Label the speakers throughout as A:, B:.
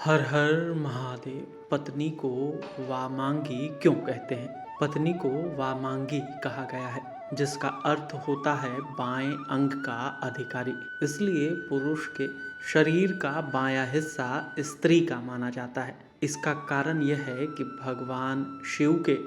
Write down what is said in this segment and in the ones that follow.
A: हर हर महादेव। पत्नी को वामांगी क्यों कहते हैं? पत्नी को वामांगी कहा गया है, जिसका अर्थ होता है बाएं अंग का अधिकारी। इसलिए पुरुष के शरीर का बायां हिस्सा स्त्री का माना जाता है। इसका कारण यह है कि भगवान शिव के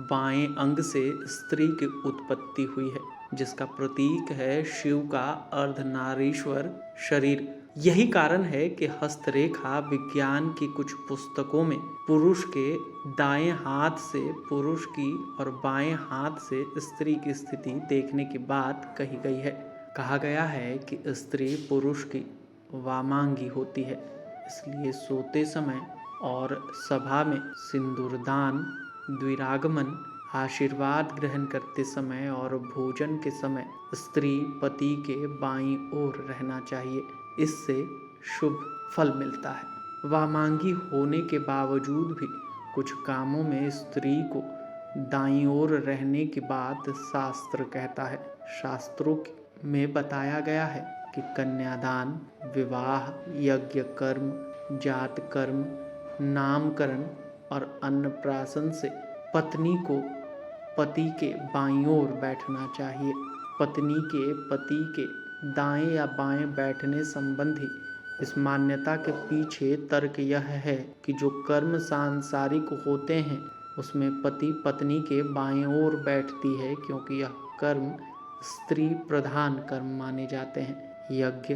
A: बाएं अंग से स्त्री की उत्पत्ति हुई है, जिसका प्रतीक है शिव का अर्धनारीश्वर शरीर। यही कारण है कि हस्तरेखा विज्ञान की कुछ पुस्तकों में पुरुष के दाएं हाथ से पुरुष की और बाएं हाथ से स्त्री की स्थिति देखने की बात कही गई है। कहा गया है कि स्त्री पुरुष की वामांगी होती है, इसलिए सोते समय और सभा में सिंदूरदान, द्विरागमन, आशीर्वाद ग्रहण करते समय और भोजन के समय स्त्री पति के बाईं ओर रहना चाहिए। इससे शुभ फल मिलता है। वामांगी होने के बावजूद भी कुछ कामों में स्त्री को दाईं ओर रहने की बात शास्त्र कहता है। शास्त्रों में बताया गया है कि कन्यादान, विवाह, यज्ञ कर्म, जात कर्म, नामकरण और अन्नप्राशन से पत्नी को पति के बाईं ओर बैठना चाहिए। पत्नी के पति के दाएं या बाएं बैठने संबंधी इस मान्यता के पीछे तर्क यह है कि जो कर्म सांसारिक होते हैं उसमें पति पत्नी के बाएं ओर बैठती है, क्योंकि यह कर्म स्त्री प्रधान कर्म माने जाते हैं। यज्ञ,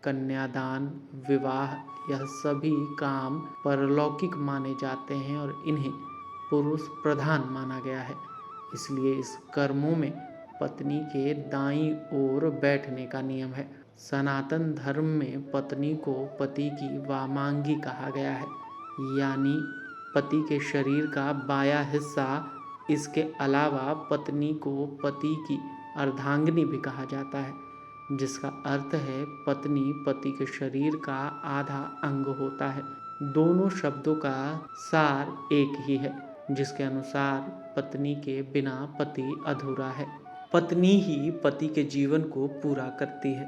A: कन्यादान, विवाह, यह सभी काम परलौकिक माने जाते हैं और इन्हें पुरुष प्रधान माना गया है। इसलिए इस कर्मों में पत्नी के दाईं ओर बैठने का नियम है। सनातन धर्म में पत्नी को पति की वामांगी कहा गया है, यानी पति के शरीर का बायां हिस्सा। इसके अलावा पत्नी को पति की अर्धांगिनी भी कहा जाता है, जिसका अर्थ है पत्नी पति के शरीर का आधा अंग होता है। दोनों शब्दों का सार एक ही है, जिसके अनुसार पत्नी के बिना पति अधूरा है। पत्नी ही पति के जीवन को पूरा करती है,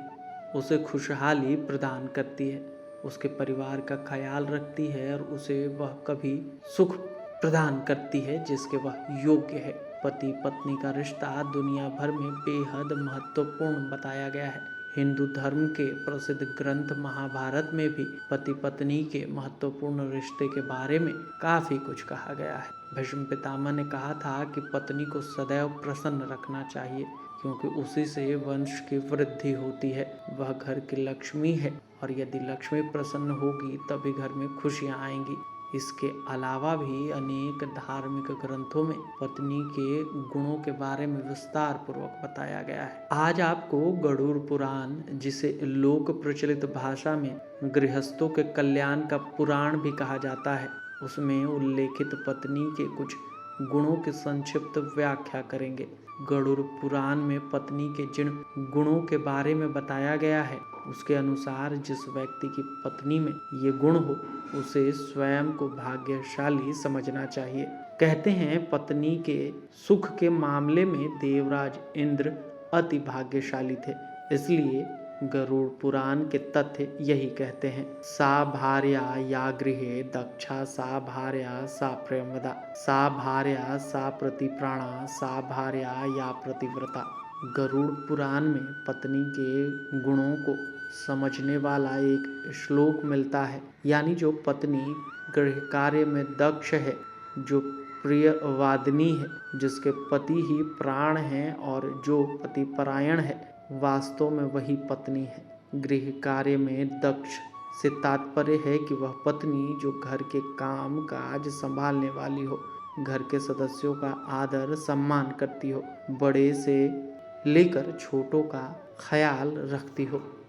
A: उसे खुशहाली प्रदान करती है, उसके परिवार का ख्याल रखती है और उसे वह कभी सुख प्रदान करती है जिसके वह योग्य है। पति पत्नी का रिश्ता दुनिया भर में बेहद महत्वपूर्ण बताया गया है। हिंदू धर्म के प्रसिद्ध ग्रंथ महाभारत में भी पति पत्नी के महत्वपूर्ण रिश्ते के बारे में काफी कुछ कहा गया है। भीष्म पितामह ने कहा था कि पत्नी को सदैव प्रसन्न रखना चाहिए, क्योंकि उसी से वंश की वृद्धि होती है। वह घर की लक्ष्मी है और यदि लक्ष्मी प्रसन्न होगी तभी घर में खुशियां आएंगी। इसके अलावा भी अनेक धार्मिक ग्रंथों में पत्नी के गुणों के बारे में विस्तार पूर्वक बताया गया है। आज आपको गरुड़ पुराण, जिसे लोक प्रचलित भाषा में गृहस्थों के कल्याण का पुराण भी कहा जाता है, उसमें उल्लेखित पत्नी के कुछ गुणों की संक्षिप्त व्याख्या करेंगे। गरुड़ पुराण में पत्नी के जिन गुणों के बारे में बताया गया है, उसके अनुसार जिस व्यक्ति की पत्नी में ये गुण हो उसे स्वयं को भाग्यशाली समझना चाहिए। कहते हैं पत्नी के सुख के मामले में देवराज इंद्र अति भाग्यशाली थे, इसलिए गरुड़ पुराण के तथ्य यही कहते हैं। सा भार्या या गृहे दक्षा, सा भार्या सा प्रेमदा, सा भार्या सा प्रतिप्राणा, सा भार्या या प्रतिव्रता। गरुड़ पुराण में पत्नी के गुणों को समझने वाला एक श्लोक मिलता है, यानी जो पत्नी गृह कार्य में दक्ष है, जो प्रियवादिनी है, जिसके पति ही प्राण हैं और जो पतिपरायण है, वास्तव में वही पत्नी है। गृह कार्य में दक्ष से तात्पर्य है कि वह पत्नी जो घर के काम काज संभालने वाली हो, घर के सदस्यों का आदर सम्मान करती हो, बड़े से लेकर छोटों का ख्याल रखती हो।